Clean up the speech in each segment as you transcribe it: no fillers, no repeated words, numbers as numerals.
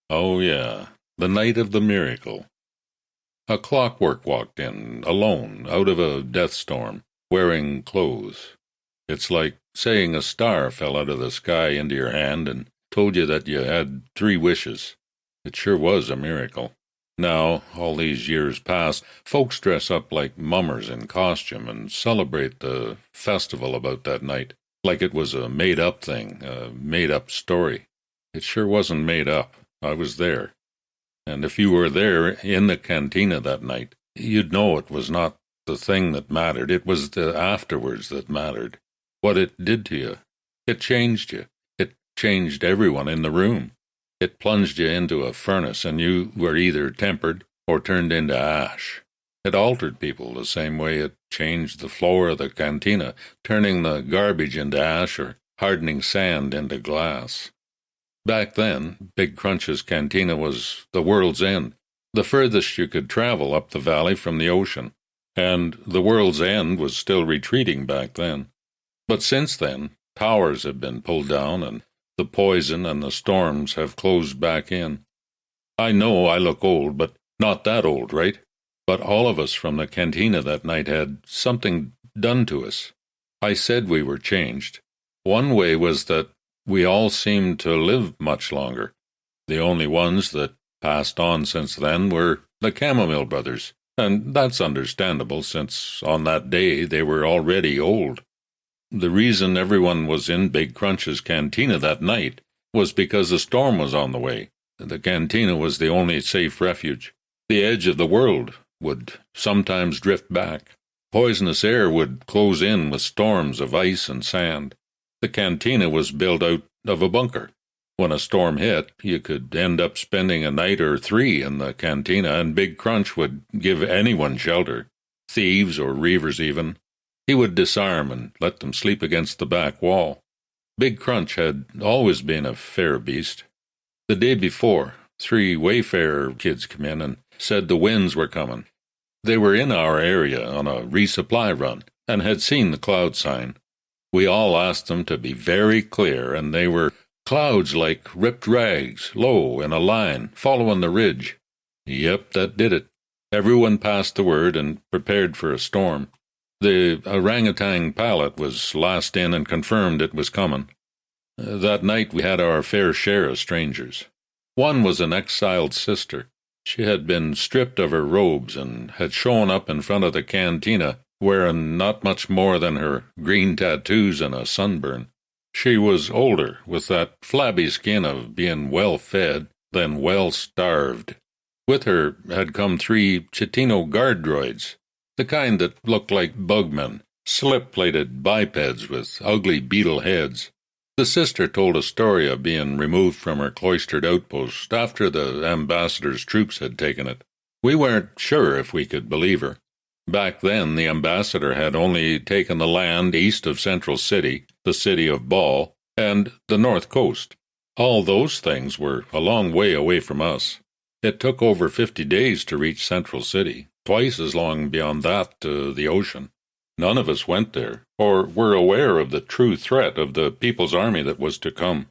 Oh, yeah, the night of the miracle. A clockwork walked in, alone, out of a death storm, wearing clothes. It's like saying a star fell out of the sky into your hand and told you that you had 3 wishes. It sure was a miracle. Now, all these years past, folks dress up like mummers in costume and celebrate the festival about that night, like it was a made-up thing, a made-up story. It sure wasn't made up. I was there. And if you were there in the cantina that night, you'd know it was not the thing that mattered. It was the afterwards that mattered. What it did to you. It changed you. It changed everyone in the room. It plunged you into a furnace, and you were either tempered or turned into ash. It altered people the same way it changed the floor of the cantina, turning the garbage into ash or hardening sand into glass. Back then, Big Crunch's cantina was the world's end, the furthest you could travel up the valley from the ocean, and the world's end was still retreating back then. But since then, towers have been pulled down, and the poison and the storms have closed back in. I know I look old, but not that old, right? But all of us from the cantina that night had something done to us. I said we were changed. One way was that we all seemed to live much longer. The only ones that passed on since then were the Chamomile brothers, and that's understandable since on that day they were already old. The reason everyone was in Big Crunch's cantina that night was because the storm was on the way. The cantina was the only safe refuge. The edge of the world would sometimes drift back. Poisonous air would close in with storms of ice and sand. The cantina was built out of a bunker. When a storm hit, you could end up spending a night or 3 in the cantina, and Big Crunch would give anyone shelter, thieves or reavers even. He would disarm and let them sleep against the back wall. Big Crunch had always been a fair beast. The day before, 3 wayfarer kids come in and said the winds were coming. They were in our area on a resupply run and had seen the cloud sign. We all asked them to be very clear, and they were clouds like ripped rags, low in a line, following the ridge. Yep, that did it. Everyone passed the word and prepared for a storm. The orangutan pilot was last in and confirmed it was coming. That night we had our fair share of strangers. One was an exiled sister. She had been stripped of her robes and had shown up in front of the cantina wearing not much more than her green tattoos and a sunburn. She was older, with that flabby skin of being well-fed, then well-starved. With her had come 3 Chitino guard droids, the kind that looked like bugmen, slip-plated bipeds with ugly beetle heads. The sister told a story of being removed from her cloistered outpost after the ambassador's troops had taken it. We weren't sure if we could believe her. Back then, the ambassador had only taken the land east of Central City, the city of Ball, and the North Coast. All those things were a long way away from us. It took over 50 days to reach Central City, twice as long beyond that to the ocean. None of us went there, or were aware of the true threat of the People's Army that was to come.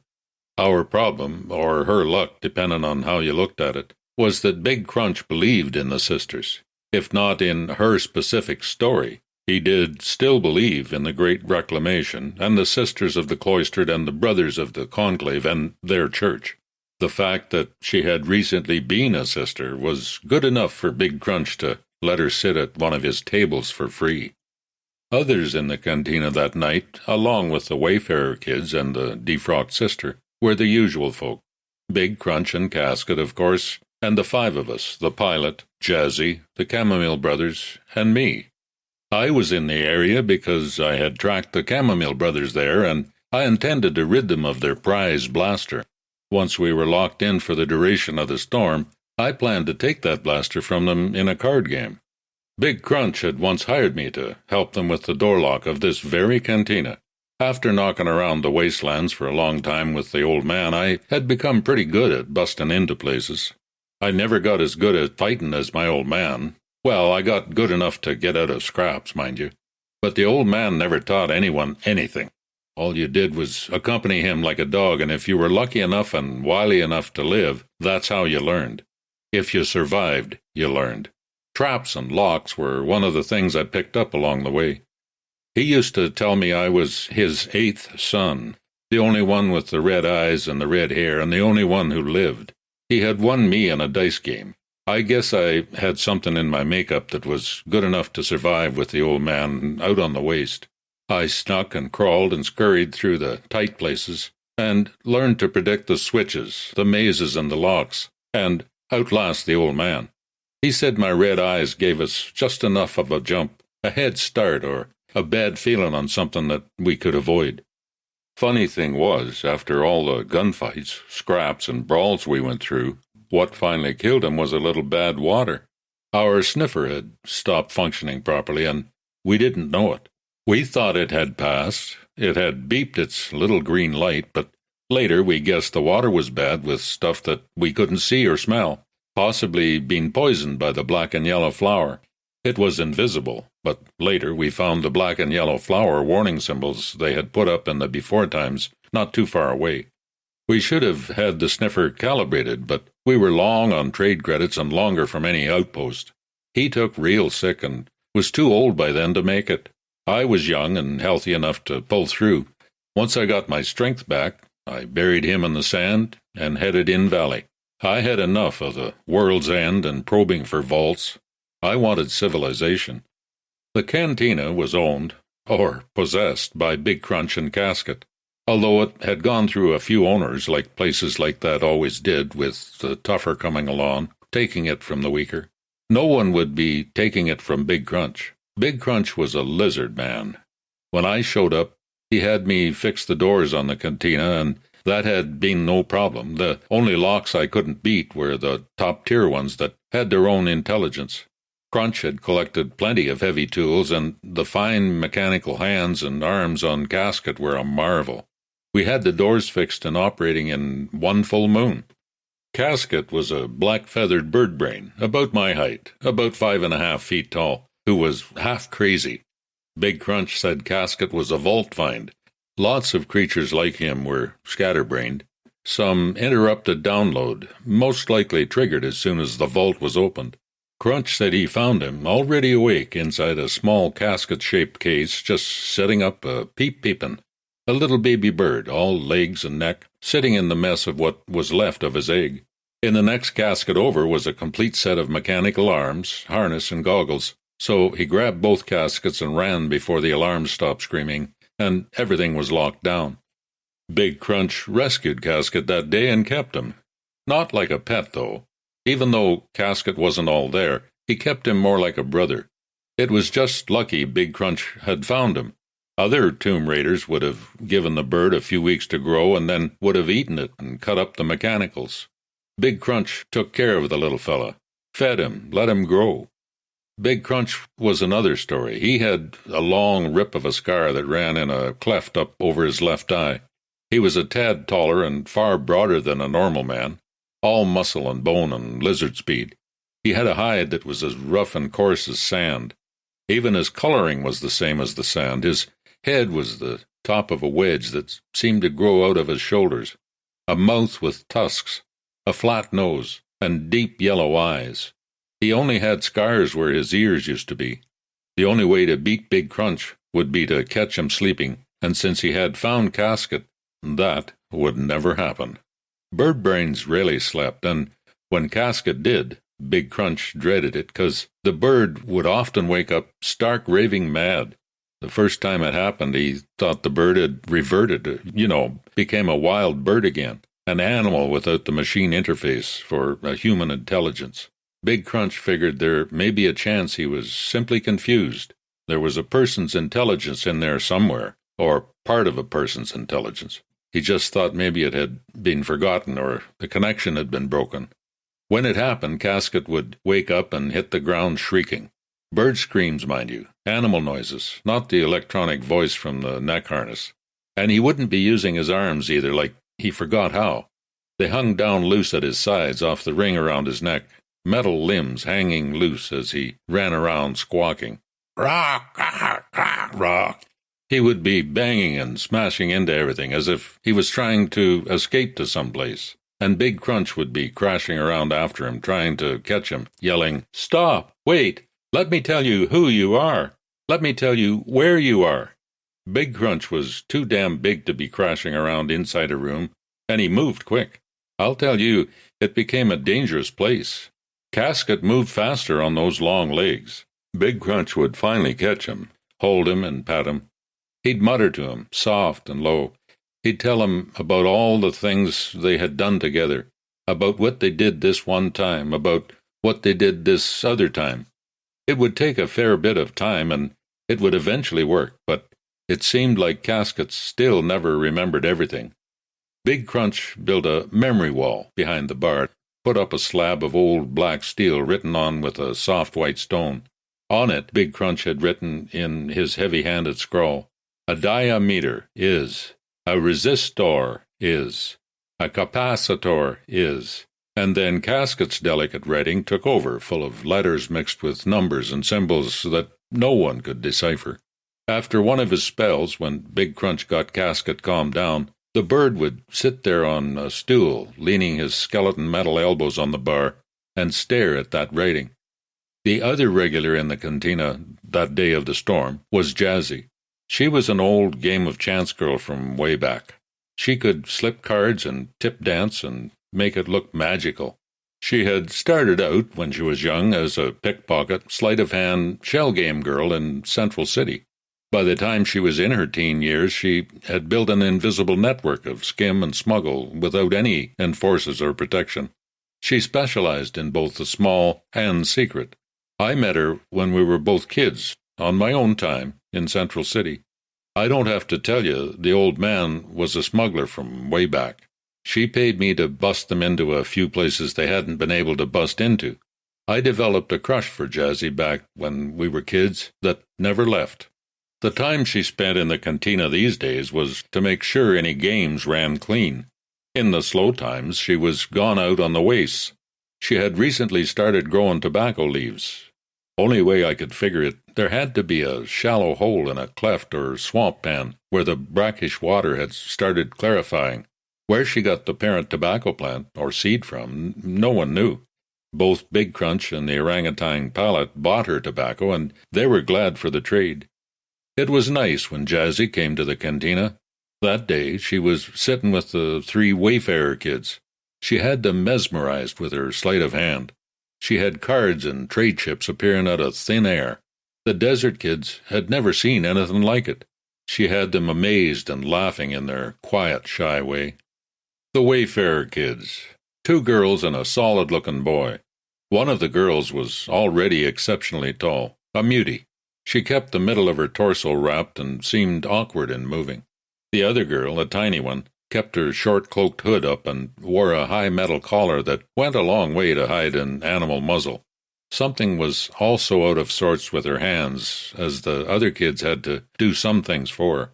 Our problem, or her luck, depending on how you looked at it, was that Big Crunch believed in the sisters. If not in her specific story, he did still believe in the Great Reclamation and the Sisters of the Cloistered and the Brothers of the Conclave and their church. The fact that she had recently been a sister was good enough for Big Crunch to let her sit at one of his tables for free. Others in the cantina that night, along with the wayfarer kids and the defrocked sister, were the usual folk. Big Crunch and Casket, of course, and the 5 of us, the pilot, Jazzy, the Chamomile brothers, and me. I was in the area because I had tracked the Chamomile brothers there, and I intended to rid them of their prize blaster. Once we were locked in for the duration of the storm, I planned to take that blaster from them in a card game. Big Crunch had once hired me to help them with the door lock of this very cantina. After knocking around the wastelands for a long time with the old man, I had become pretty good at busting into places. I never got as good at fighting as my old man. Well, I got good enough to get out of scraps, mind you. But the old man never taught anyone anything. All you did was accompany him like a dog, and if you were lucky enough and wily enough to live, that's how you learned. If you survived, you learned. Traps and locks were one of the things I picked up along the way. He used to tell me I was his 8th son, the only one with the red eyes and the red hair, and the only one who lived. He had won me in a dice game. I guess I had something in my makeup that was good enough to survive with the old man out on the waste. I snuck and crawled and scurried through the tight places, and learned to predict the switches, the mazes and the locks, and outlast the old man. He said my red eyes gave us just enough of a jump, a head start, or a bad feeling on something that we could avoid. Funny thing was, after all the gunfights, scraps, and brawls we went through, what finally killed him was a little bad water. Our sniffer had stopped functioning properly, and we didn't know it. We thought it had passed. It had beeped its little green light, but later we guessed the water was bad with stuff that we couldn't see or smell, possibly being poisoned by the black and yellow flower. It was invisible, but later we found the black and yellow flower warning symbols they had put up in the before times not too far away. We should have had the sniffer calibrated, but we were long on trade credits and longer from any outpost. He took real sick and was too old by then to make it. I was young and healthy enough to pull through. Once I got my strength back, I buried him in the sand and headed in valley. I had enough of the world's end and probing for vaults. I wanted civilization. The cantina was owned, or possessed, by Big Crunch and Casket, although it had gone through a few owners, like places like that always did, with the tougher coming along, taking it from the weaker. No one would be taking it from Big Crunch. Big Crunch was a lizard man. When I showed up, he had me fix the doors on the cantina, and that had been no problem. The only locks I couldn't beat were the top-tier ones that had their own intelligence. Crunch had collected plenty of heavy tools, and the fine mechanical hands and arms on Casket were a marvel. We had the doors fixed and operating in one full moon. Casket was a black-feathered bird brain, about my height, about 5.5 feet tall, who was half crazy. Big Crunch said Casket was a vault find. Lots of creatures like him were scatterbrained. Some interrupted download, most likely triggered as soon as the vault was opened. Crunch said he found him, already awake, inside a small casket-shaped case, just setting up a peep-peeping. A little baby bird, all legs and neck, sitting in the mess of what was left of his egg. In the next casket over was a complete set of mechanical arms, harness, and goggles. So he grabbed both caskets and ran before the alarms stopped screaming, and everything was locked down. Big Crunch rescued Casket that day and kept him. Not like a pet, though. Even though Casket wasn't all there, he kept him more like a brother. It was just lucky Big Crunch had found him. Other tomb raiders would have given the bird a few weeks to grow and then would have eaten it and cut up the mechanicals. Big Crunch took care of the little fella, fed him, let him grow. Big Crunch was another story. He had a long rip of a scar that ran in a cleft up over his left eye. He was a tad taller and far broader than a normal man, all muscle and bone and lizard speed. He had a hide that was as rough and coarse as sand. Even his coloring was the same as the sand. His head was the top of a wedge that seemed to grow out of his shoulders, a mouth with tusks, a flat nose, and deep yellow eyes. He only had scars where his ears used to be. The only way to beat Big Crunch would be to catch him sleeping, and since he had found Casket, that would never happen. Bird brains rarely slept, and when Casket did, Big Crunch dreaded it, 'cause the bird would often wake up stark raving mad. The first time it happened, he thought the bird had reverted, became a wild bird again, an animal without the machine interface for a human intelligence. Big Crunch figured there may be a chance he was simply confused. There was a person's intelligence in there somewhere, or part of a person's intelligence. He just thought maybe it had been forgotten or the connection had been broken. When it happened, Casket would wake up and hit the ground shrieking. Bird screams, mind you, animal noises, not the electronic voice from the neck harness. And he wouldn't be using his arms either, like he forgot how. They hung down loose at his sides off the ring around his neck, metal limbs hanging loose as he ran around squawking. Rock, rock, rock, rock. He would be banging and smashing into everything as if he was trying to escape to some place, and Big Crunch would be crashing around after him, trying to catch him, yelling, "Stop! Wait! Let me tell you who you are! Let me tell you where you are!" Big Crunch was too damn big to be crashing around inside a room, and he moved quick. I'll tell you, it became a dangerous place. Casket moved faster on those long legs. Big Crunch would finally catch him, hold him and pat him. He'd mutter to him, soft and low. He'd tell him about all the things they had done together, about what they did this one time, about what they did this other time. It would take a fair bit of time, and it would eventually work, but it seemed like Casket still never remembered everything. Big Crunch built a memory wall behind the bar, put up a slab of old black steel written on with a soft white stone. On it, Big Crunch had written in his heavy-handed scrawl, "A diameter is, a resistor is, a capacitor is." And then Casket's delicate writing took over, full of letters mixed with numbers and symbols that no one could decipher. After one of his spells, when Big Crunch got Casket calmed down, the bird would sit there on a stool, leaning his skeleton metal elbows on the bar, and stare at that writing. The other regular in the cantina that day of the storm was Jazzy. She was an old game of chance girl from way back. She could slip cards and tip dance and make it look magical. She had started out, when she was young, as a pickpocket, sleight-of-hand, shell-game girl in Central City. By the time she was in her teen years, she had built an invisible network of skim and smuggle without any enforcers or protection. She specialized in both the small and secret. I met her when we were both kids, on my own time, in Central City. I don't have to tell you, the old man was a smuggler from way back. She paid me to bust them into a few places they hadn't been able to bust into. I developed a crush for Jazzy back when we were kids that never left. The time she spent in the cantina these days was to make sure any games ran clean. In the slow times, she was gone out on the wastes. She had recently started growing tobacco leaves. Only way I could figure it, there had to be a shallow hole in a cleft or swamp pan where the brackish water had started clarifying. Where she got the parent tobacco plant, or seed from, no one knew. Both Big Crunch and the orangutan pilot bought her tobacco, and they were glad for the trade. It was nice when Jazzy came to the cantina. That day she was sitting with the 3 Wayfarer kids. She had them mesmerized with her sleight of hand. She had cards and trade chips appearing out of thin air. The desert kids had never seen anything like it. She had them amazed and laughing in their quiet, shy way. The Wayfarer kids. 2 girls and a solid-looking boy. One of the girls was already exceptionally tall, a mutie. She kept the middle of her torso wrapped and seemed awkward in moving. The other girl, a tiny one, kept her short cloaked hood up and wore a high metal collar that went a long way to hide an animal muzzle. Something was also out of sorts with her hands, as the other kids had to do some things for her.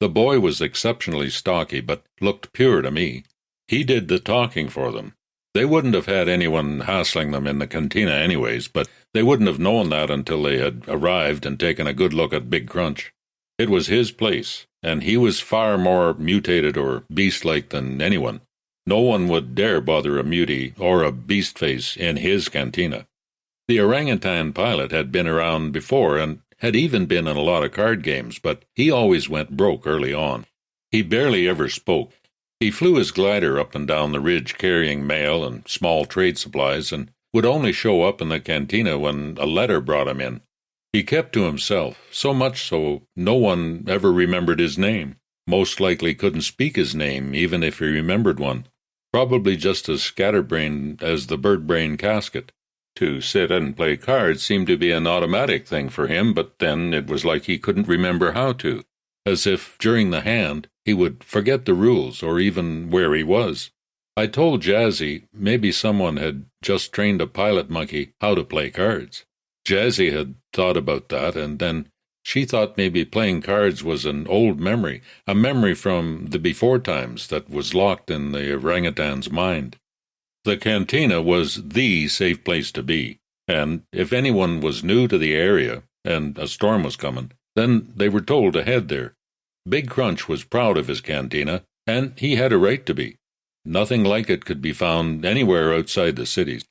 The boy was exceptionally stocky, but looked pure to me. He did the talking for them. They wouldn't have had anyone hassling them in the cantina anyways, but they wouldn't have known that until they had arrived and taken a good look at Big Crunch. It was his place, and he was far more mutated or beast-like than anyone. No one would dare bother a mutie or a beast-face in his cantina. The orangutan pilot had been around before and had even been in a lot of card games, but he always went broke early on. He barely ever spoke. He flew his glider up and down the ridge carrying mail and small trade supplies, and would only show up in the cantina when a letter brought him in. He kept to himself, so much so no one ever remembered his name. Most likely couldn't speak his name, even if he remembered one. Probably just as scatterbrained as the bird-brain Casket. To sit and play cards seemed to be an automatic thing for him, but then it was like he couldn't remember how to. As if, during the hand, he would forget the rules or even where he was. I told Jazzy maybe someone had just trained a pilot monkey how to play cards. Jazzy had thought about that, and then she thought maybe playing cards was an old memory, a memory from the before times that was locked in the orangutan's mind. The cantina was the safe place to be, and if anyone was new to the area, and a storm was coming, Then they were told to head there. Big Crunch was proud of his cantina, and he had a right to be. Nothing like it could be found anywhere outside the cities.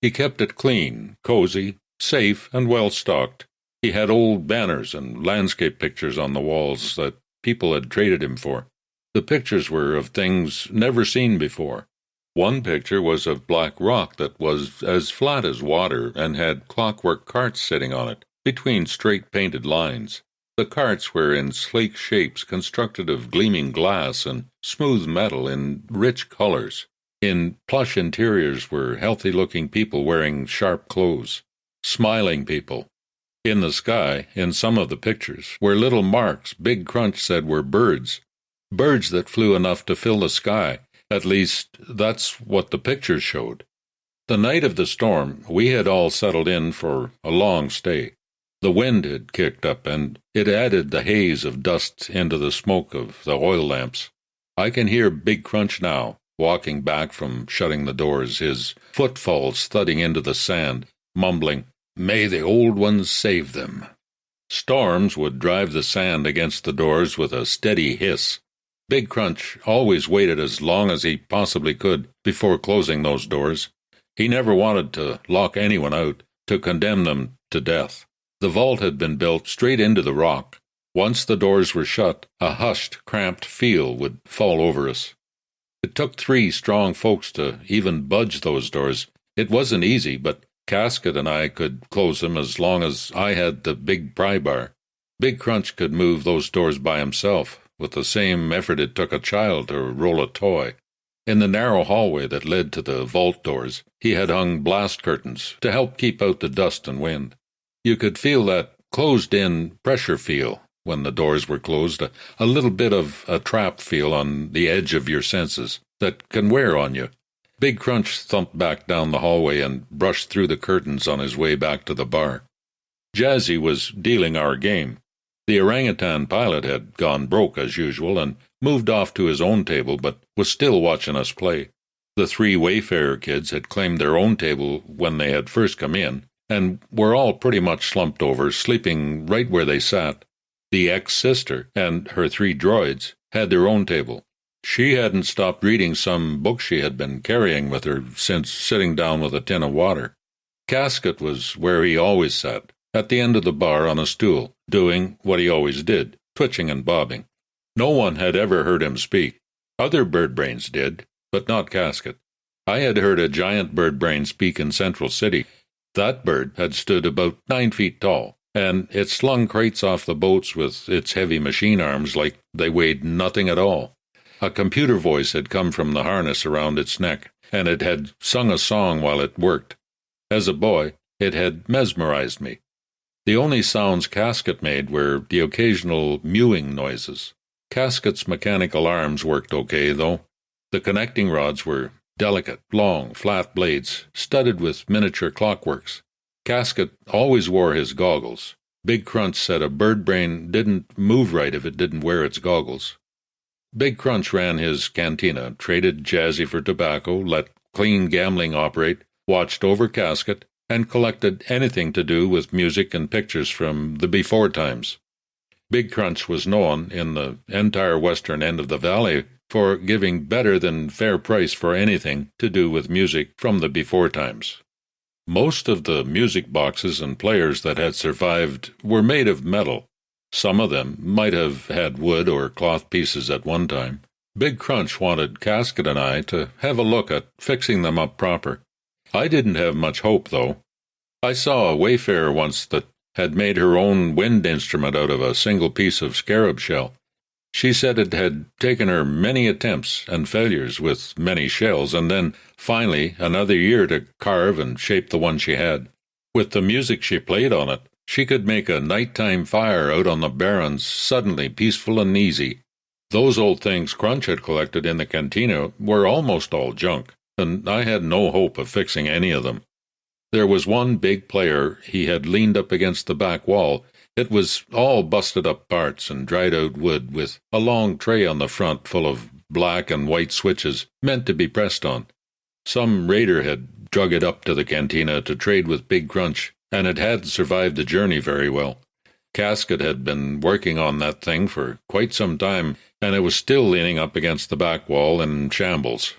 He kept it clean, cozy, safe, and well-stocked. He had old banners and landscape pictures on the walls that people had traded him for. The pictures were of things never seen before. One picture was of black rock that was as flat as water and had clockwork carts sitting on it, between straight painted lines. The carts were in sleek shapes constructed of gleaming glass and smooth metal in rich colors. In plush interiors were healthy-looking people wearing sharp clothes, smiling people. In the sky, in some of the pictures, were little marks Big Crunch said were birds that flew enough to fill the sky. At least, that's what the pictures showed. The night of the storm, we had all settled in for a long stay. The wind had kicked up, and it added the haze of dust into the smoke of the oil lamps. I can hear Big Crunch now, walking back from shutting the doors, his footfalls thudding into the sand, mumbling, "May the old ones save them." Storms would drive the sand against the doors with a steady hiss. Big Crunch always waited as long as he possibly could before closing those doors. He never wanted to lock anyone out, to condemn them to death. The vault had been built straight into the rock. Once the doors were shut, a hushed, cramped feel would fall over us. It took 3 strong folks to even budge those doors. It wasn't easy, but Casket and I could close them as long as I had the big pry bar. Big Crunch could move those doors by himself, with the same effort it took a child to roll a toy. In the narrow hallway that led to the vault doors, he had hung blast curtains to help keep out the dust and wind. You could feel that closed-in pressure feel when the doors were closed, a little bit of a trap feel on the edge of your senses that can wear on you. Big Crunch thumped back down the hallway and brushed through the curtains on his way back to the bar. Jazzy was dealing our game. The orangutan pilot had gone broke as usual and moved off to his own table, but was still watching us play. The 3 Wayfarer kids had claimed their own table when they had first come in, and were all pretty much slumped over, sleeping right where they sat. The ex-sister and her 3 droids had their own table. She hadn't stopped reading some book she had been carrying with her since sitting down with a tin of water. Casket was where he always sat, at the end of the bar on a stool, doing what he always did, twitching and bobbing. No one had ever heard him speak. Other bird-brains did, but not Casket. I had heard a giant bird-brain speak in Central City. That bird had stood about 9 feet tall, and it slung crates off the boats with its heavy machine arms like they weighed nothing at all. A computer voice had come from the harness around its neck, and it had sung a song while it worked. As a boy, it had mesmerized me. The only sounds Casket made were the occasional mewing noises. Casket's mechanical arms worked okay, though. The connecting rods were delicate, long, flat blades, studded with miniature clockworks. Casket always wore his goggles. Big Crunch said a bird brain didn't move right if it didn't wear its goggles. Big Crunch ran his cantina, traded Jazzy for tobacco, let clean gambling operate, watched over Casket, and collected anything to do with music and pictures from the before times. Big Crunch was known in the entire western end of the valley for giving better than fair price for anything to do with music from the before times. Most of the music boxes and players that had survived were made of metal. Some of them might have had wood or cloth pieces at one time. Big Crunch wanted Casket and I to have a look at fixing them up proper. I didn't have much hope, though. I saw a wayfarer once that had made her own wind instrument out of a single piece of scarab shell. She said it had taken her many attempts and failures with many shells, and then, finally, another year to carve and shape the one she had. With the music she played on it, she could make a nighttime fire out on the barrens suddenly peaceful and easy. Those old things Crunch had collected in the cantina were almost all junk, and I had no hope of fixing any of them. There was one big player he had leaned up against the back wall. It was all busted-up parts and dried-out wood, with a long tray on the front full of black and white switches meant to be pressed on. Some raider had drug it up to the cantina to trade with Big Crunch, and it hadn't survived the journey very well. Casket had been working on that thing for quite some time, and it was still leaning up against the back wall in shambles.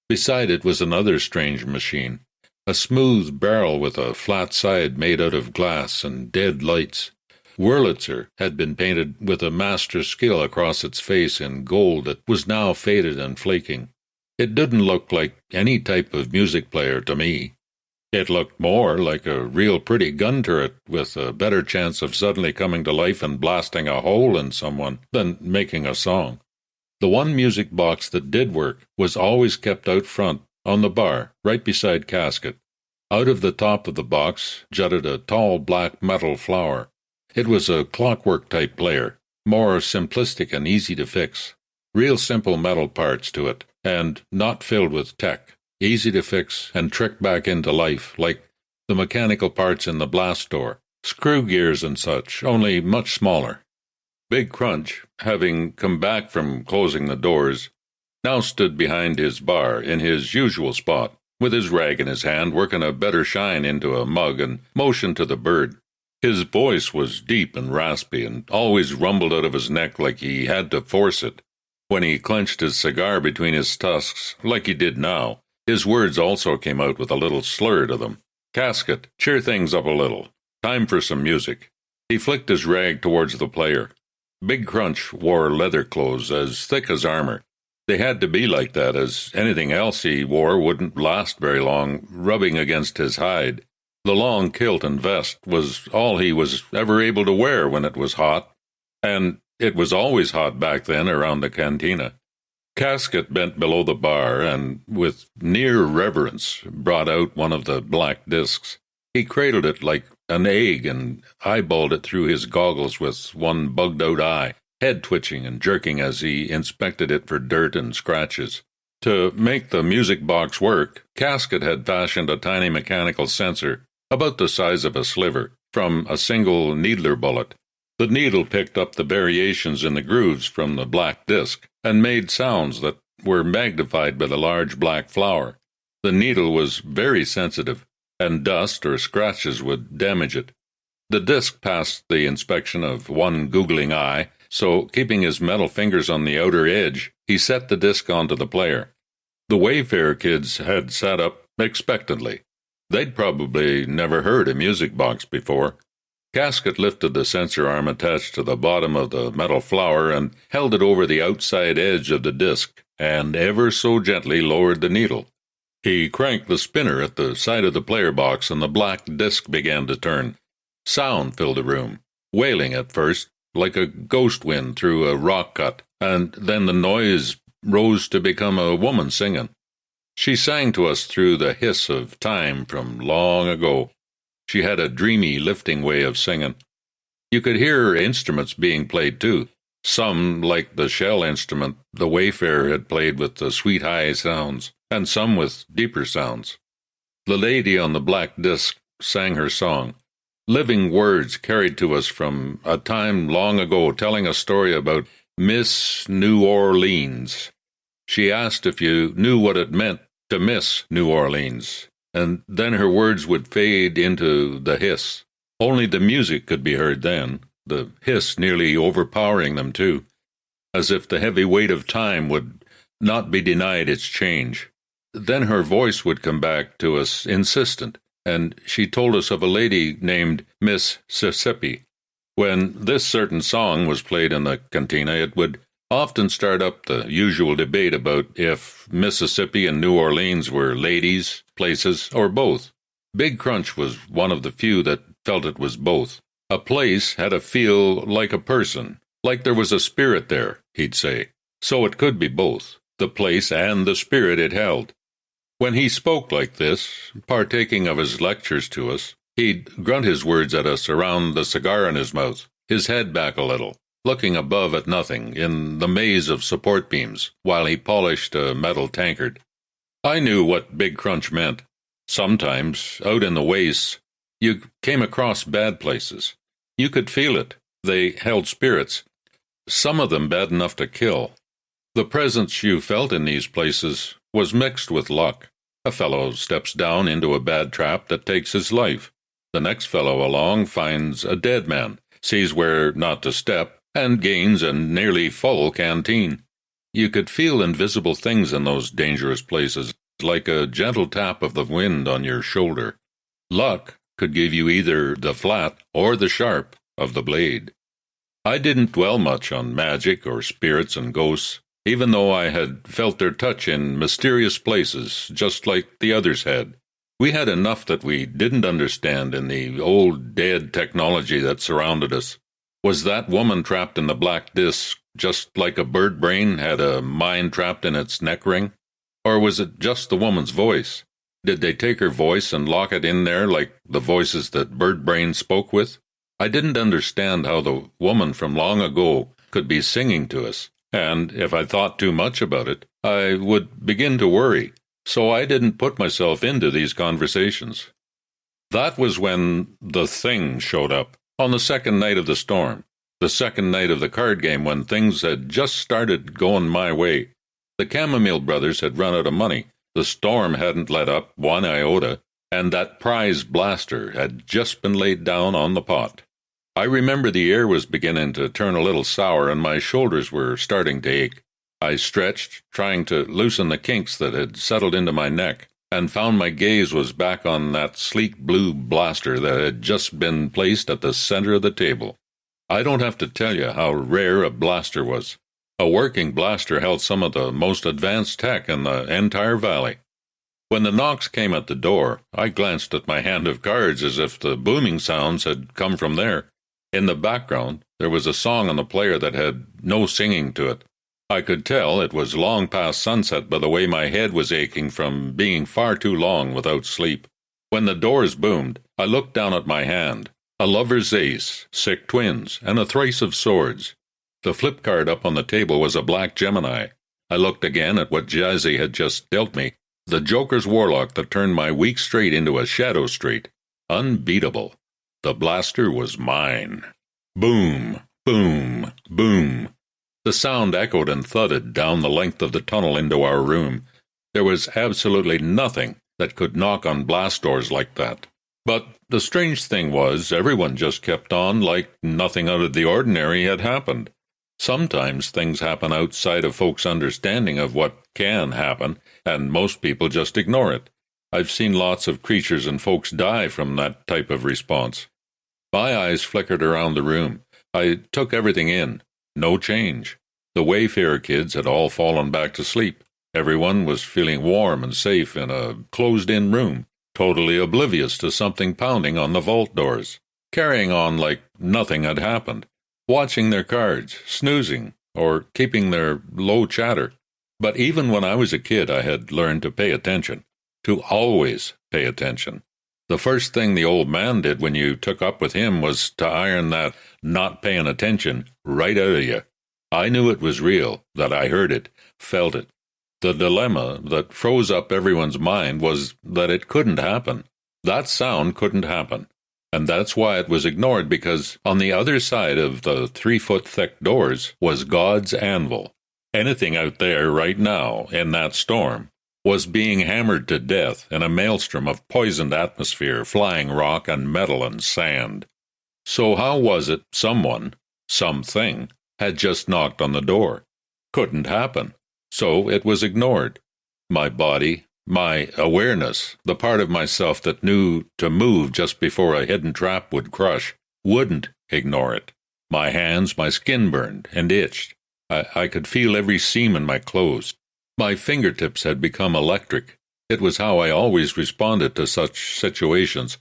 Beside it was another strange machine, a smooth barrel with a flat side made out of glass and dead lights. Wurlitzer had been painted with a master skill across its face in gold that was now faded and flaking. It didn't look like any type of music player to me. It looked more like a real pretty gun turret with a better chance of suddenly coming to life and blasting a hole in someone than making a song. The one music box that did work was always kept out front on the bar, right beside Casket. Out of the top of the box jutted a tall black metal flower. It was a clockwork-type player, more simplistic and easy to fix. Real simple metal parts to it, and not filled with tech. Easy to fix and trick back into life, like the mechanical parts in the blast door, screw gears and such, only much smaller. Big Crunch, having come back from closing the doors, now stood behind his bar in his usual spot, with his rag in his hand, working a better shine into a mug and motioned to the bird. His voice was deep and raspy and always rumbled out of his neck like he had to force it. When he clenched his cigar between his tusks, like he did now, his words also came out with a little slur to them. "Casket, cheer things up a little. Time for some music." He flicked his rag towards the player. Big Crunch wore leather clothes as thick as armor. They had to be like that, as anything else he wore wouldn't last very long, rubbing against his hide. The long kilt and vest was all he was ever able to wear when it was hot, and it was always hot back then around the cantina. Casket bent below the bar and, with near reverence, brought out one of the black discs. He cradled it like an egg and eyeballed it through his goggles with one bugged-out eye, head twitching and jerking as he inspected it for dirt and scratches. To make the music box work, Casket had fashioned a tiny mechanical sensor, about the size of a sliver, from a single needler bullet. The needle picked up the variations in the grooves from the black disc and made sounds that were magnified by the large black flower. The needle was very sensitive, and dust or scratches would damage it. The disc passed the inspection of one googling eye, so keeping his metal fingers on the outer edge, he set the disc onto the player. The Wayfair kids had sat up expectantly. They'd probably never heard a music box before. Casket lifted the sensor arm attached to the bottom of the metal flower and held it over the outside edge of the disc, and ever so gently lowered the needle. He cranked the spinner at the side of the player box, and the black disc began to turn. Sound filled the room, wailing at first, like a ghost wind through a rock cut, and then the noise rose to become a woman singing. She sang to us through the hiss of time from long ago. She had a dreamy, lifting way of singing. You could hear her instruments being played, too, some like the shell instrument the Wayfarer had played with the sweet high sounds, and some with deeper sounds. The lady on the black disc sang her song, living words carried to us from a time long ago, telling a story about Miss New Orleans. She asked if you knew what it meant to miss New Orleans, and then her words would fade into the hiss. Only the music could be heard then, the hiss nearly overpowering them too, as if the heavy weight of time would not be denied its change. Then her voice would come back to us insistent, and she told us of a lady named Miss Mississippi. When this certain song was played in the cantina, it would often start up the usual debate about if Mississippi and New Orleans were ladies, places, or both. Big Crunch was one of the few that felt it was both. A place had a feel like a person, like there was a spirit there, he'd say. So it could be both, the place and the spirit it held. When he spoke like this, partaking of his lectures to us, he'd grunt his words at us around the cigar in his mouth, his head back a little, looking above at nothing in the maze of support beams, while he polished a metal tankard. I knew what Big Crunch meant. Sometimes, out in the wastes, you came across bad places. You could feel it. They held spirits, some of them bad enough to kill. The presence you felt in these places was mixed with luck. A fellow steps down into a bad trap that takes his life. The next fellow along finds a dead man, sees where not to step, and gains a nearly full canteen. You could feel invisible things in those dangerous places, like a gentle tap of the wind on your shoulder. Luck could give you either the flat or the sharp of the blade. I didn't dwell much on magic or spirits and ghosts, even though I had felt their touch in mysterious places, just like the others had. We had enough that we didn't understand in the old dead technology that surrounded us. Was that woman trapped in the black disk just like a bird brain had a mind trapped in its neck ring? Or was it just the woman's voice? Did they take her voice and lock it in there like the voices that bird brain spoke with? I didn't understand how the woman from long ago could be singing to us, and if I thought too much about it, I would begin to worry, so I didn't put myself into these conversations. That was when the thing showed up, on the second night of the storm, the second night of the card game when things had just started going my way. The Chamomile brothers had run out of money, the storm hadn't let up 1 iota, and that prize blaster had just been laid down on the pot. I remember the air was beginning to turn a little sour and my shoulders were starting to ache. I stretched, trying to loosen the kinks that had settled into my neck, and found my gaze was back on that sleek blue blaster that had just been placed at the center of the table. I don't have to tell you how rare a blaster was. A working blaster held some of the most advanced tech in the entire valley. When the knocks came at the door, I glanced at my hand of cards as if the booming sounds had come from there. In the background, there was a song on the player that had no singing to it. I could tell it was long past sunset by the way my head was aching from being far too long without sleep. When the doors boomed, I looked down at my hand. A lover's ace, sick twins, and a thrace of swords. The flip card up on the table was a black Gemini. I looked again at what Jazzy had just dealt me. The Joker's warlock that turned my weak straight into a shadow straight. Unbeatable. The blaster was mine. Boom, boom, boom. The sound echoed and thudded down the length of the tunnel into our room. There was absolutely nothing that could knock on blast doors like that. But the strange thing was, everyone just kept on like nothing out of the ordinary had happened. Sometimes things happen outside of folks' understanding of what can happen, and most people just ignore it. I've seen lots of creatures and folks die from that type of response. My eyes flickered around the room. I took everything in. No change. The Wayfarer kids had all fallen back to sleep. Everyone was feeling warm and safe in a closed-in room, totally oblivious to something pounding on the vault doors, carrying on like nothing had happened, watching their cards, snoozing, or keeping their low chatter. But even when I was a kid, I had learned to pay attention, to always pay attention. The first thing the old man did when you took up with him was to iron that not paying attention right out of you. I knew it was real, that I heard it, felt it. The dilemma that froze up everyone's mind was that it couldn't happen. That sound couldn't happen. And that's why it was ignored, because on the other side of the 3-foot-thick doors was God's anvil. Anything out there right now, in that storm, was being hammered to death in a maelstrom of poisoned atmosphere, flying rock and metal and sand. So how was it someone, something, had just knocked on the door? Couldn't happen. So it was ignored. My body, my awareness, the part of myself that knew to move just before a hidden trap would crush, wouldn't ignore it. My hands, my skin burned and itched. I could feel every seam in my clothes. My fingertips had become electric. It was how I always responded to such situations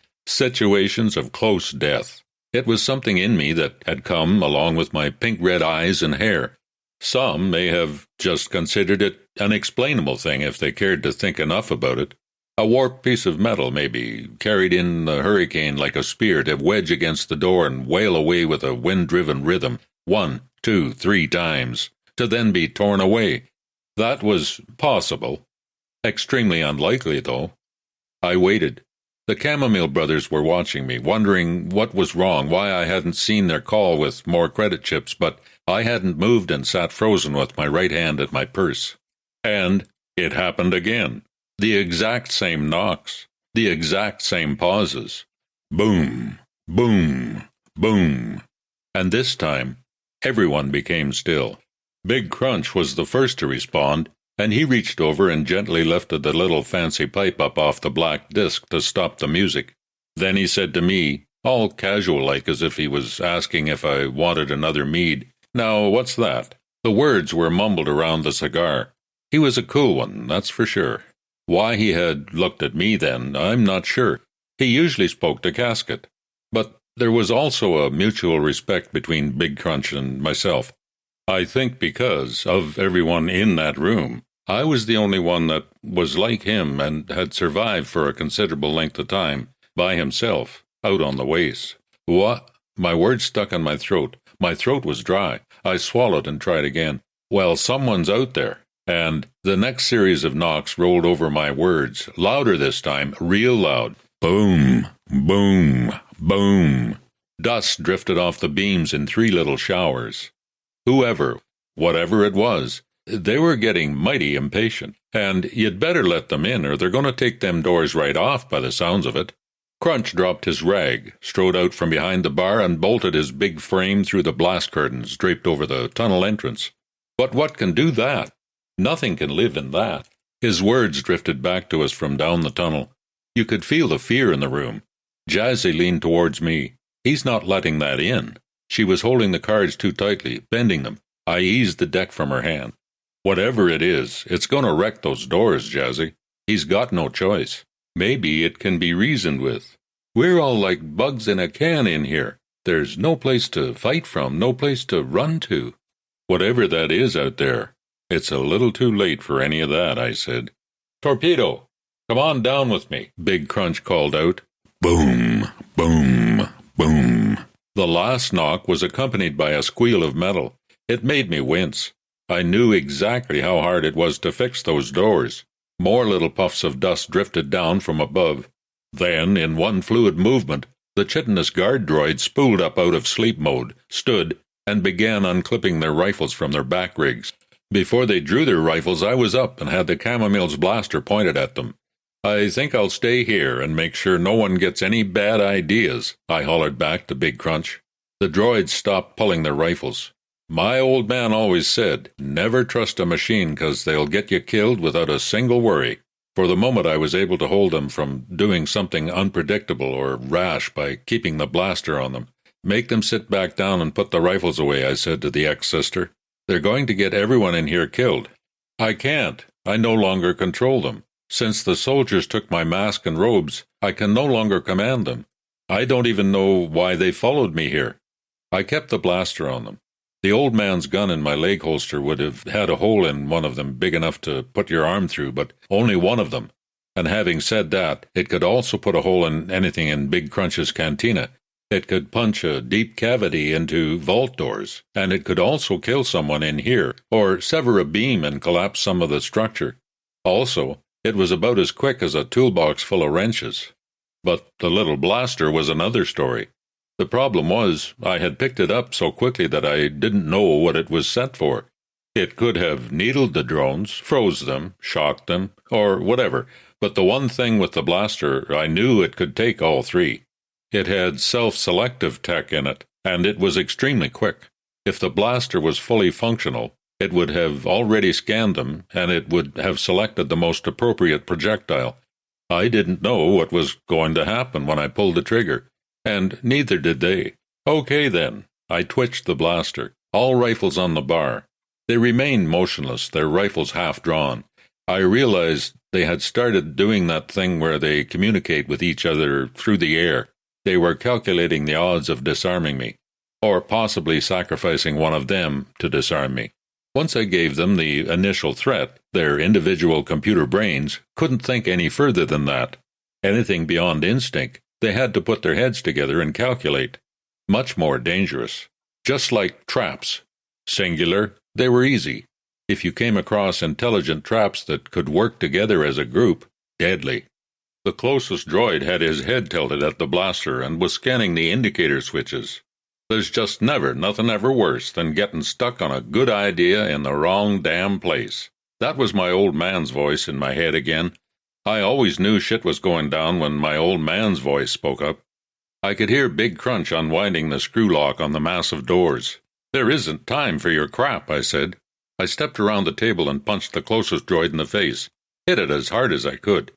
of close death. It was something in me that had come along with my pink-red eyes and hair. Some may have just considered it an explainable thing if they cared to think enough about it. A warped piece of metal, maybe, carried in the hurricane like a spear to wedge against the door and wail away with a wind-driven rhythm, 1, 2, 3 times, to then be torn away. That was possible. Extremely unlikely, though. I waited. The Chamomile brothers were watching me, wondering what was wrong, why I hadn't seen their call with more credit chips, but I hadn't moved and sat frozen with my right hand at my purse. And it happened again. The exact same knocks. The exact same pauses. Boom, boom, boom. and this time everyone became still. Big Crunch was the first to respond, and he reached over and gently lifted the little fancy pipe up off the black disc to stop the music. Then he said to me, all casual-like as if he was asking if I wanted another mead, "Now, what's that?" The words were mumbled around the cigar. He was a cool one, that's for sure. Why he had looked at me then, I'm not sure. He usually spoke to Casket. But there was also a mutual respect between Big Crunch and myself. I think because, of everyone in that room, I was the only one that was like him and had survived for a considerable length of time, by himself, out on the waste. What? My words stuck in my throat. My throat was dry. I swallowed and tried again. Well, someone's out there. And the next series of knocks rolled over my words, louder this time, real loud. Boom, boom, boom. Dust drifted off the beams in 3 little showers. Whoever, whatever it was, they were getting mighty impatient, and you'd better let them in or they're going to take them doors right off by the sounds of it. Crunch dropped his rag, strode out from behind the bar, and bolted his big frame through the blast curtains draped over the tunnel entrance. But what can do that? Nothing can live in that. His words drifted back to us from down the tunnel. You could feel the fear in the room. Jazzy leaned towards me. He's not letting that in. She was holding the cards too tightly, bending them. I eased the deck from her hand. Whatever it is, it's going to wreck those doors, Jazzy. He's got no choice. Maybe it can be reasoned with. We're all like bugs in a can in here. There's no place to fight from, no place to run to. Whatever that is out there, it's a little too late for any of that, I said. Torpedo, come on down with me, Big Crunch called out. Boom, boom, boom. The last knock was accompanied by a squeal of metal. It made me wince. I knew exactly how hard it was to fix those doors. More little puffs of dust drifted down from above. Then, in one fluid movement, the chitinous guard droids spooled up out of sleep mode, stood, and began unclipping their rifles from their back rigs. Before they drew their rifles, I was up and had the Chamomile's blaster pointed at them. I think I'll stay here and make sure no one gets any bad ideas, I hollered back to Big Crunch. The droids stopped pulling their rifles. My old man always said, never trust a machine 'cause they'll get you killed without a single worry. For the moment I was able to hold them from doing something unpredictable or rash by keeping the blaster on them. Make them sit back down and put the rifles away, I said to the ex-sister. They're going to get everyone in here killed. I can't. I no longer control them. Since the soldiers took my mask and robes, I can no longer command them. I don't even know why they followed me here. I kept the blaster on them. The old man's gun in my leg holster would have had a hole in one of them big enough to put your arm through, but only one of them. And having said that, it could also put a hole in anything in Big Crunch's cantina. It could punch a deep cavity into vault doors, and it could also kill someone in here, or sever a beam and collapse some of the structure. Also, it was about as quick as a toolbox full of wrenches. But the little blaster was another story. The problem was, I had picked it up so quickly that I didn't know what it was set for. It could have needled the drones, froze them, shocked them, or whatever, but the one thing with the blaster, I knew it could take all 3. It had self-selective tech in it, and it was extremely quick. If the blaster was fully functional, it would have already scanned them, and it would have selected the most appropriate projectile. I didn't know what was going to happen when I pulled the trigger, and neither did they. Okay, then. I twitched the blaster. All rifles on the bar. They remained motionless, their rifles half drawn. I realized they had started doing that thing where they communicate with each other through the air. They were calculating the odds of disarming me, or possibly sacrificing one of them to disarm me. Once I gave them the initial threat, their individual computer brains couldn't think any further than that. Anything beyond instinct, they had to put their heads together and calculate. Much more dangerous. Just like traps. Singular, they were easy. If you came across intelligent traps that could work together as a group, deadly. The closest droid had his head tilted at the blaster and was scanning the indicator switches. There's just nothing ever worse than getting stuck on a good idea in the wrong damn place. That was my old man's voice in my head again. I always knew shit was going down when my old man's voice spoke up. I could hear Big Crunch unwinding the screw lock on the massive doors. "There isn't time for your crap," I said. I stepped around the table and punched the closest droid in the face. Hit it as hard as I could.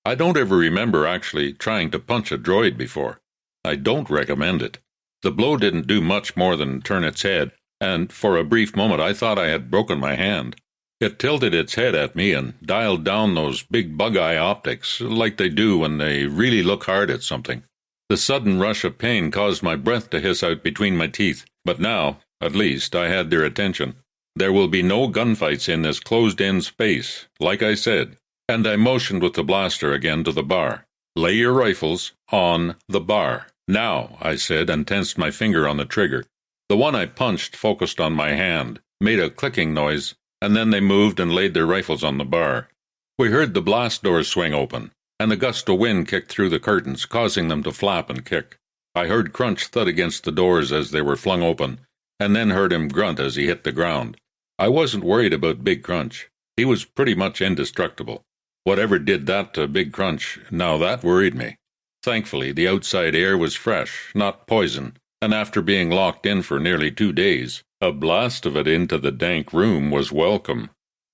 I don't ever remember actually trying to punch a droid before. I don't recommend it. The blow didn't do much more than turn its head, and for a brief moment I thought I had broken my hand. It tilted its head at me and dialed down those big bug-eye optics, like they do when they really look hard at something. The sudden rush of pain caused my breath to hiss out between my teeth, but now, at least, I had their attention. There will be no gunfights in this closed-in space, like I said, and I motioned with the blaster again to the bar. "Lay your rifles on the bar. Now," I said, and tensed my finger on the trigger. The one I punched focused on my hand, made a clicking noise, and then they moved and laid their rifles on the bar. We heard the blast doors swing open, and a gust of wind kicked through the curtains, causing them to flap and kick. I heard Crunch thud against the doors as they were flung open, and then heard him grunt as he hit the ground. I wasn't worried about Big Crunch. He was pretty much indestructible. Whatever did that to Big Crunch, now that worried me. Thankfully, the outside air was fresh, not poison, and after being locked in for nearly 2 days, a blast of it into the dank room was welcome.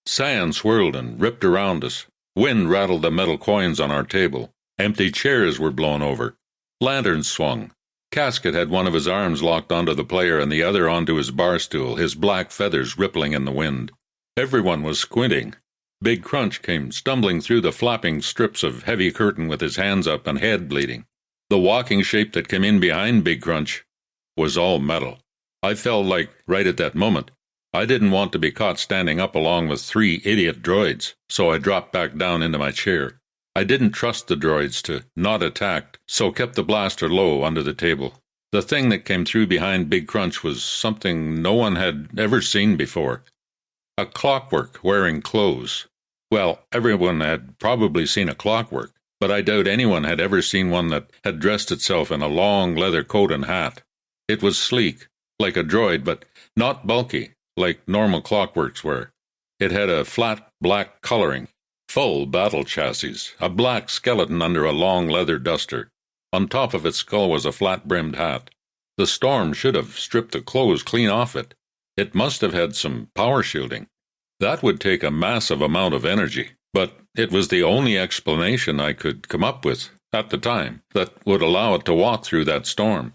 Sand swirled and ripped around us. Wind rattled the metal coins on our table. Empty chairs were blown over. Lanterns swung. Casket had one of his arms locked onto the player and the other onto his bar stool, his black feathers rippling in the wind. Everyone was squinting. Big Crunch came stumbling through the flapping strips of heavy curtain with his hands up and head bleeding. The walking shape that came in behind Big Crunch was all metal. I felt like, right at that moment, I didn't want to be caught standing up along with 3 idiot droids, so I dropped back down into my chair. I didn't trust the droids to not attack, so kept the blaster low under the table. The thing that came through behind Big Crunch was something no one had ever seen before. A clockwork wearing clothes. Well, everyone had probably seen a clockwork, but I doubt anyone had ever seen one that had dressed itself in a long leather coat and hat. It was sleek, like a droid, but not bulky, like normal clockworks were. It had a flat black coloring, full battle chassis, a black skeleton under a long leather duster. On top of its skull was a flat-brimmed hat. The storm should have stripped the clothes clean off it. It must have had some power shielding. That would take a massive amount of energy, but it was the only explanation I could come up with, at the time, that would allow it to walk through that storm.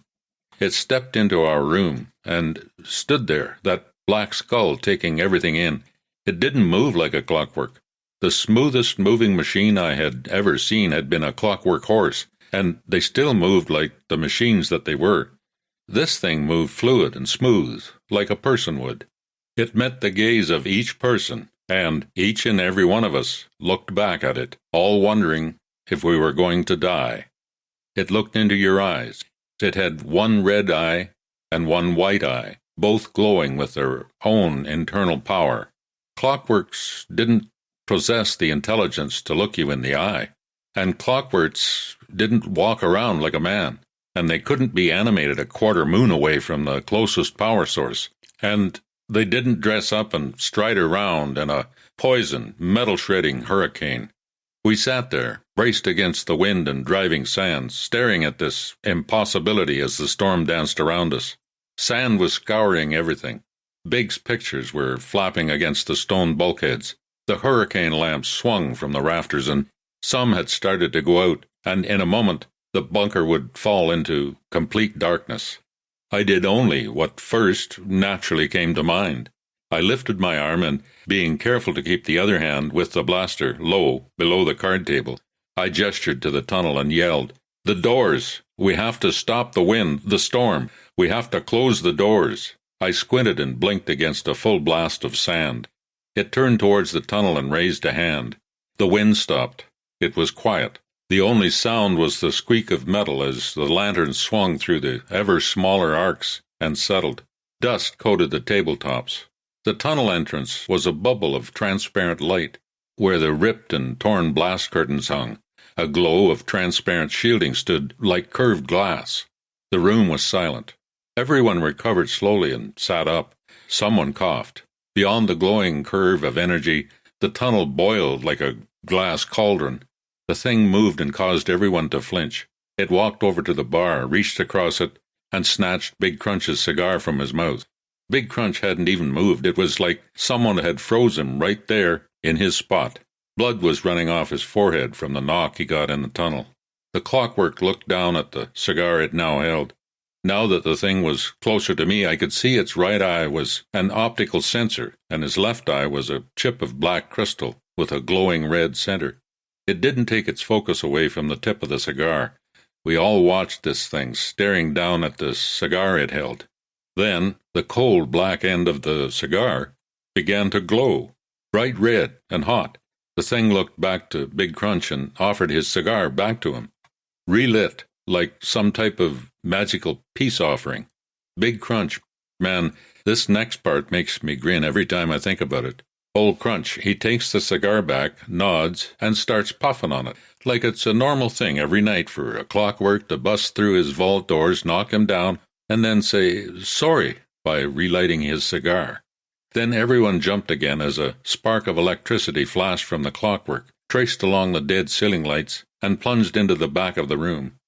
It stepped into our room, and stood there, that black skull taking everything in. It didn't move like a clockwork. The smoothest moving machine I had ever seen had been a clockwork horse, and they still moved like the machines that they were. This thing moved fluid and smooth, like a person would. It met the gaze of each person, and each and every one of us looked back at it, all wondering if we were going to die. It looked into your eyes. It had one red eye and one white eye, both glowing with their own internal power. Clockworks didn't possess the intelligence to look you in the eye, and clockworks didn't walk around like a man, and they couldn't be animated a quarter moon away from the closest power source, and they didn't dress up and stride around in a poison, metal-shredding hurricane. We sat there, braced against the wind and driving sand, staring at this impossibility as the storm danced around us. Sand was scouring everything. Big's pictures were flapping against the stone bulkheads. The hurricane lamps swung from the rafters, and some had started to go out, and in a moment the bunker would fall into complete darkness. I did only what first naturally came to mind. I lifted my arm and, being careful to keep the other hand with the blaster low below the card table, I gestured to the tunnel and yelled, "The doors! We have to stop the wind, the storm! We have to close the doors!" I squinted and blinked against a full blast of sand. It turned towards the tunnel and raised a hand. The wind stopped. It was quiet. The only sound was the squeak of metal as the lantern swung through the ever-smaller arcs and settled. Dust coated the tabletops. The tunnel entrance was a bubble of transparent light, where the ripped and torn blast curtains hung. A glow of transparent shielding stood like curved glass. The room was silent. Everyone recovered slowly and sat up. Someone coughed. Beyond the glowing curve of energy, the tunnel boiled like a glass cauldron. The thing moved and caused everyone to flinch. It walked over to the bar, reached across it, and snatched Big Crunch's cigar from his mouth. Big Crunch hadn't even moved. It was like someone had froze him right there in his spot. Blood was running off his forehead from the knock he got in the tunnel. The Clockwork looked down at the cigar it now held. Now that the thing was closer to me, I could see its right eye was an optical sensor, and his left eye was a chip of black crystal with a glowing red center. It didn't take its focus away from the tip of the cigar. We all watched this thing, staring down at the cigar it held. Then the cold black end of the cigar began to glow, bright red and hot. The thing looked back to Big Crunch and offered his cigar back to him, relit like some type of magical peace offering. Big Crunch, man, this next part makes me grin every time I think about it. Old Crunch, he takes the cigar back, nods, and starts puffing on it, like it's a normal thing every night for a Clockwork to bust through his vault doors, knock him down, and then say sorry by relighting his cigar. Then everyone jumped again as a spark of electricity flashed from the Clockwork, traced along the dead ceiling lights, and plunged into the back of the room.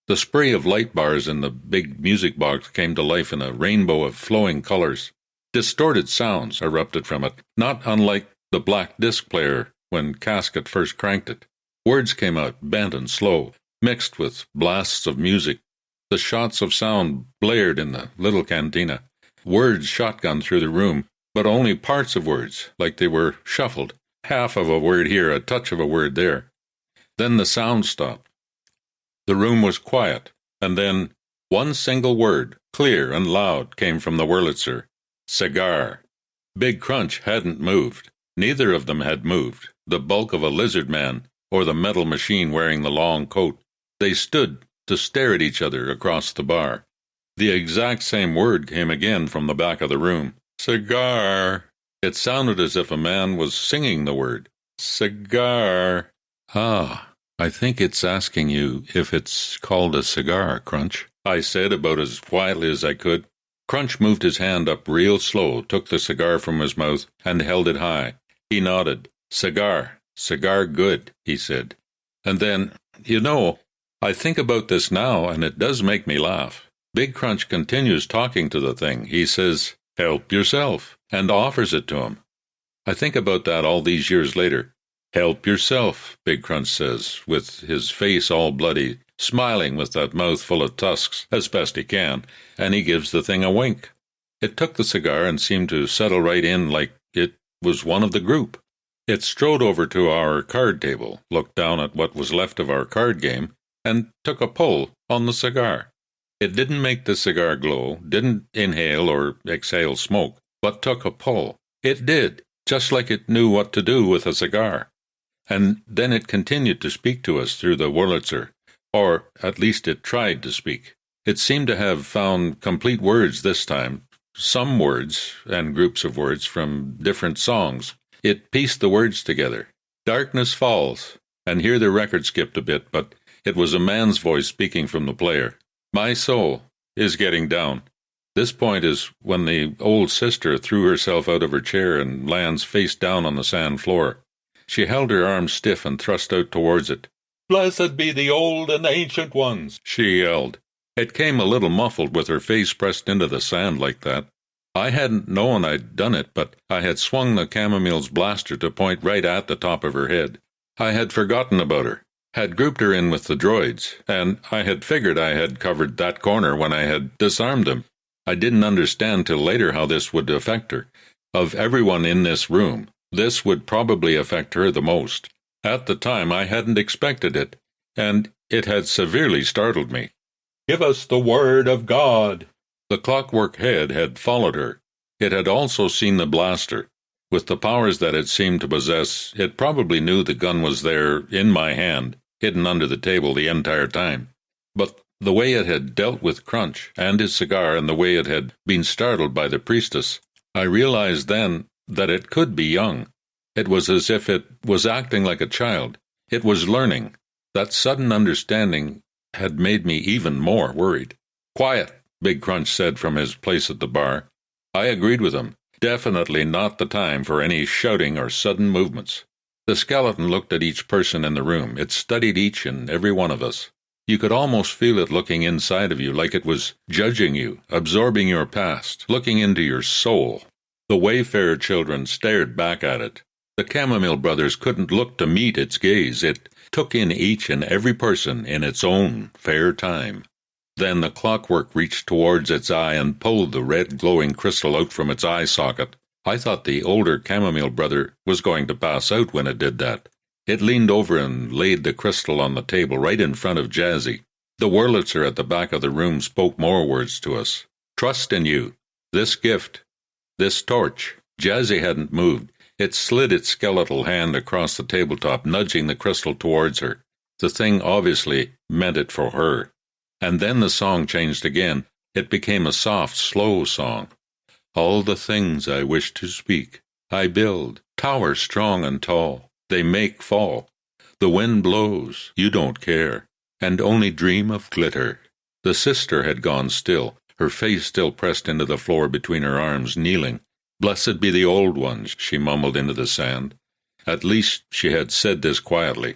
The spray of light bars in the big music box came to life in a rainbow of flowing colors. Distorted sounds erupted from it, not unlike the black disc player when Casket first cranked it. Words came out, bent and slow, mixed with blasts of music. The shots of sound blared in the little cantina. Words shotgunned through the room, but only parts of words, like they were shuffled. Half of a word here, a touch of a word there. Then the sound stopped. The room was quiet, and then one single word, clear and loud, came from the Wurlitzer. Cigar. Big Crunch hadn't moved. Neither of them had moved, the bulk of a lizard man or the metal machine wearing the long coat. They stood to stare at each other across the bar. The exact same word came again from the back of the room. Cigar. It sounded as if a man was singing the word. Cigar. Ah, I think it's asking you if it's called a cigar, Crunch, I said about as quietly as I could. Crunch moved his hand up real slow, took the cigar from his mouth, and held it high. He nodded. Cigar. Cigar good, he said. And then, you know, I think about this now, and it does make me laugh. Big Crunch continues talking to the thing. He says, help yourself, and offers it to him. I think about that all these years later. Help yourself, Big Crunch says, with his face all bloody, smiling with that mouth full of tusks, as best he can, and he gives the thing a wink. It took the cigar and seemed to settle right in like it was one of the group. It strode over to our card table, looked down at what was left of our card game, and took a pull on the cigar. It didn't make the cigar glow, didn't inhale or exhale smoke, but took a pull. It did, just like it knew what to do with a cigar. And then it continued to speak to us through the Wurlitzer, or at least it tried to speak. It seemed to have found complete words this time, some words and groups of words from different songs. It pieced the words together. Darkness falls, and here the record skipped a bit, but it was a man's voice speaking from the player. My soul is getting down. This point is when the old sister threw herself out of her chair and lands face down on the sand floor. She held her arms stiff and thrust out towards it. Blessed be the old and ancient ones, she yelled. It came a little muffled with her face pressed into the sand like that. I hadn't known I'd done it, but I had swung the Chamomile's blaster to point right at the top of her head. I had forgotten about her, had grouped her in with the droids, and I had figured I had covered that corner when I had disarmed them. I didn't understand till later how this would affect her. Of everyone in this room, this would probably affect her the most. At the time, I hadn't expected it, and it had severely startled me. Give us the word of God. The Clockwork head had followed her. It had also seen the blaster. With the powers that it seemed to possess, it probably knew the gun was there, in my hand, hidden under the table the entire time. But the way it had dealt with Crunch and his cigar, and the way it had been startled by the priestess, I realized then that it could be young. It was as if it was acting like a child. It was learning. That sudden understanding had made me even more worried. Quiet, Big Crunch said from his place at the bar. I agreed with him. Definitely not the time for any shouting or sudden movements. The skeleton looked at each person in the room. It studied each and every one of us. You could almost feel it looking inside of you, like it was judging you, absorbing your past, looking into your soul. The Wayfarer children stared back at it. The Chamomile brothers couldn't look to meet its gaze. It took in each and every person in its own fair time. Then the clockwork reached towards its eye and pulled the red glowing crystal out from its eye socket. I thought the older Chamomile brother was going to pass out when it did that. It leaned over and laid the crystal on the table right in front of Jazzy. The Wurlitzer at the back of the room spoke more words to us. Trust in you. This gift. This torch. Jazzy hadn't moved. It slid its skeletal hand across the tabletop, nudging the crystal towards her. The thing obviously meant it for her. And then the song changed again. It became a soft, slow song. All the things I wish to speak, I build, tower strong and tall. They make fall. The wind blows, you don't care, and only dream of glitter. The sister had gone still, her face still pressed into the floor between her arms, kneeling. Blessed be the old ones, she mumbled into the sand. At least she had said this quietly.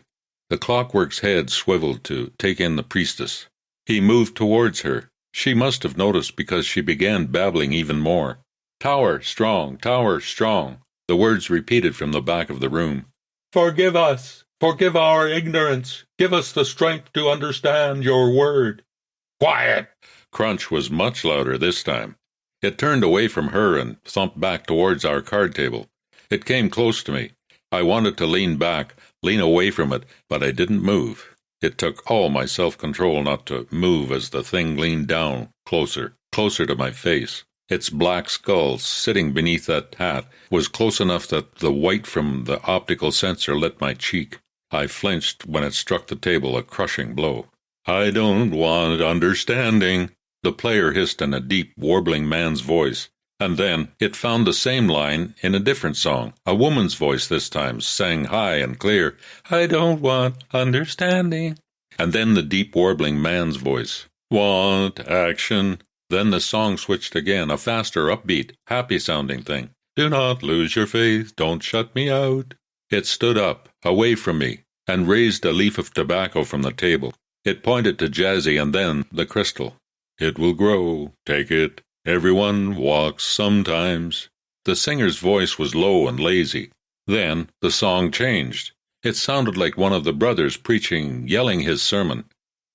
The clockwork's head swiveled to take in the priestess. He moved towards her. She must have noticed because she began babbling even more. Tower strong, the words repeated from the back of the room. Forgive us, forgive our ignorance, give us the strength to understand your word. Quiet! Crunch was much louder this time. It turned away from her and thumped back towards our card table. It came close to me. I wanted to lean back, lean away from it, but I didn't move. It took all my self-control not to move as the thing leaned down, closer to my face. Its black skull, sitting beneath that hat, was close enough that the white from the optical sensor lit my cheek. I flinched when it struck the table, a crushing blow. I don't want understanding, the player hissed in a deep, warbling man's voice. And then it found the same line in a different song. A woman's voice this time sang high and clear, I don't want understanding. And then the deep, warbling man's voice, want action. Then the song switched again, a faster, upbeat, happy-sounding thing. Do not lose your faith, don't shut me out. It stood up, away from me, and raised a leaf of tobacco from the table. It pointed to Jazzy and then the crystal. It will grow, take it. Everyone walks sometimes. The singer's voice was low and lazy. Then the song changed. It sounded like one of the brothers preaching, yelling his sermon.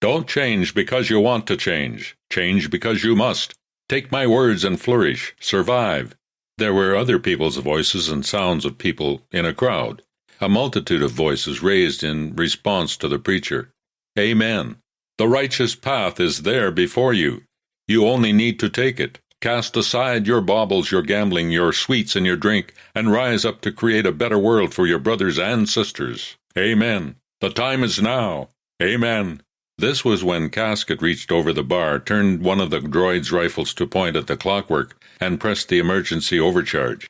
Don't change because you want to change. Change because you must. Take my words and flourish. Survive. There were other people's voices and sounds of people in a crowd. A multitude of voices raised in response to the preacher. Amen. The righteous path is there before you. You only need to take it. Cast aside your baubles, your gambling, your sweets and your drink, and rise up to create a better world for your brothers and sisters. Amen. The time is now. Amen. This was when Casket reached over the bar, turned one of the droid's rifles to point at the clockwork, and pressed the emergency overcharge.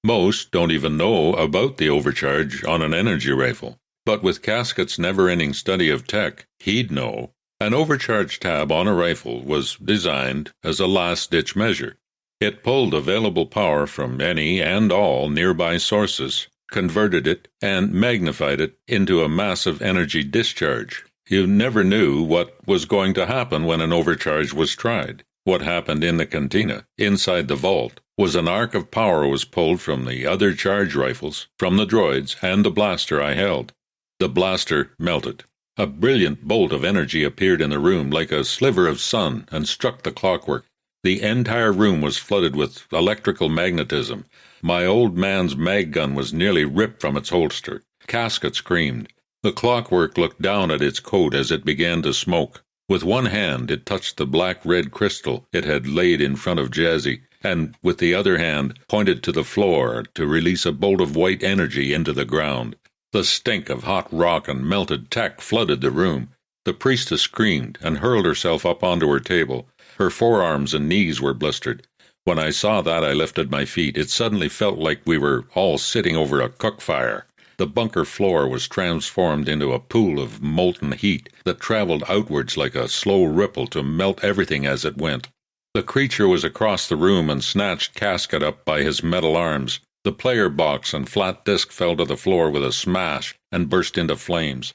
Most don't even know about the overcharge on an energy rifle, but with Casket's never-ending study of tech, he'd know. An overcharge tab on a rifle was designed as a last-ditch measure. It pulled available power from any and all nearby sources, converted it, and magnified it into a massive energy discharge. You never knew what was going to happen when an overcharge was tried. What happened in the cantina, inside the vault, was an arc of power was pulled from the other charge rifles, from the droids, and the blaster I held. The blaster melted. A brilliant bolt of energy appeared in the room like a sliver of sun and struck the clockwork. The entire room was flooded with electrical magnetism. My old man's mag gun was nearly ripped from its holster. Casket screamed. The clockwork looked down at its coat as it began to smoke. With one hand it touched the black-red crystal it had laid in front of Jazzy, and with the other hand pointed to the floor to release a bolt of white energy into the ground. The stink of hot rock and melted tech flooded the room. The priestess screamed and hurled herself up onto her table. Her forearms and knees were blistered. When I saw that, I lifted my feet. It suddenly felt like we were all sitting over a cook fire. The bunker floor was transformed into a pool of molten heat that traveled outwards like a slow ripple to melt everything as it went. The creature was across the room and snatched Casket up by his metal arms. The player box and flat disc fell to the floor with a smash and burst into flames.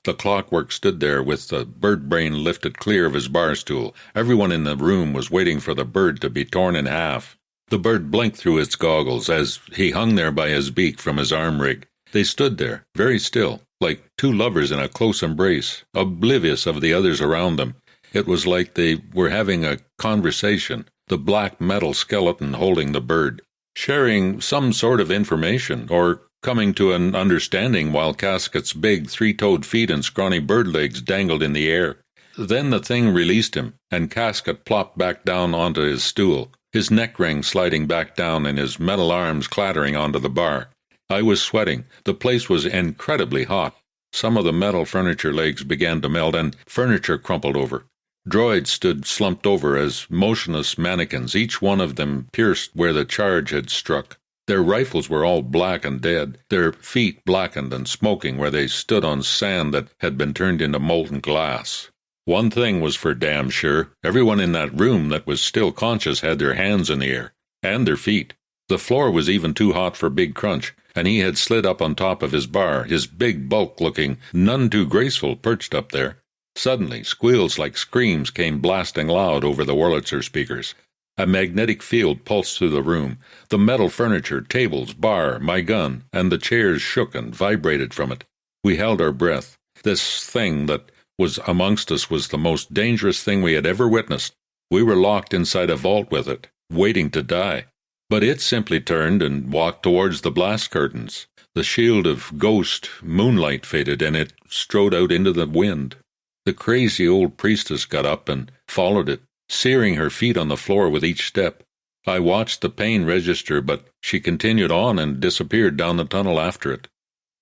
The clockwork stood there with the bird brain lifted clear of his bar stool. Everyone in the room was waiting for the bird to be torn in half. The bird blinked through its goggles as he hung there by his beak from his arm rig. They stood there, very still, like two lovers in a close embrace, oblivious of the others around them. It was like they were having a conversation, the black metal skeleton holding the bird, sharing some sort of information, or coming to an understanding while Caskett's big three-toed feet and scrawny bird legs dangled in the air. Then the thing released him, and Casket plopped back down onto his stool, his neck ring sliding back down and his metal arms clattering onto the bar. I was sweating. The place was incredibly hot. Some of the metal furniture legs began to melt, and furniture crumpled over. Droids stood slumped over as motionless mannequins, each one of them pierced where the charge had struck. Their rifles were all black and dead, their feet blackened and smoking where they stood on sand that had been turned into molten glass. One thing was for damn sure. Everyone in that room that was still conscious had their hands in the air, and their feet. The floor was even too hot for Big Crunch, and he had slid up on top of his bar, his big bulk looking none too graceful perched up there. Suddenly, squeals like screams came blasting loud over the Wurlitzer speakers. A magnetic field pulsed through the room. The metal furniture, tables, bar, my gun, and the chairs shook and vibrated from it. We held our breath. This thing that was amongst us was the most dangerous thing we had ever witnessed. We were locked inside a vault with it, waiting to die. But it simply turned and walked towards the blast curtains. The shield of ghost moonlight faded, and it strode out into the wind. The crazy old priestess got up and followed it, searing her feet on the floor with each step. I watched the pain register, but she continued on and disappeared down the tunnel after it.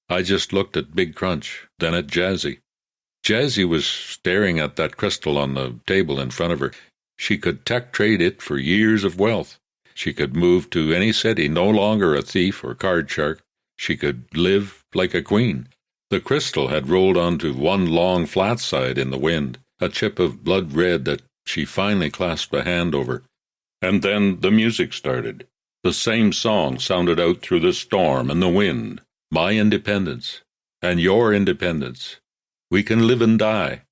I just looked at Big Crunch, then at Jazzy. Jazzy was staring at that crystal on the table in front of her. She could tech trade it for years of wealth. She could move to any city, no longer a thief or card shark. She could live like a queen. The crystal had rolled onto one long flat side in the wind, a chip of blood red that she finally clasped a hand over. And then the music started. The same song sounded out through the storm and the wind. My independence, and your independence. We can live and die,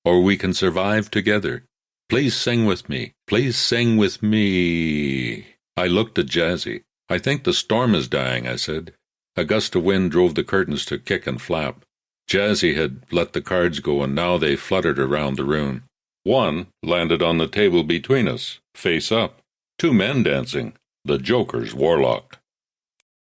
or we can survive together. Please sing with me. Please sing with me. I looked at Jazzy. I think the storm is dying, I said. A gust of wind drove the curtains to kick and flap. Jazzy had let the cards go, and now they fluttered around the room. One landed on the table between us, face up. Two men dancing. The Joker's warlock.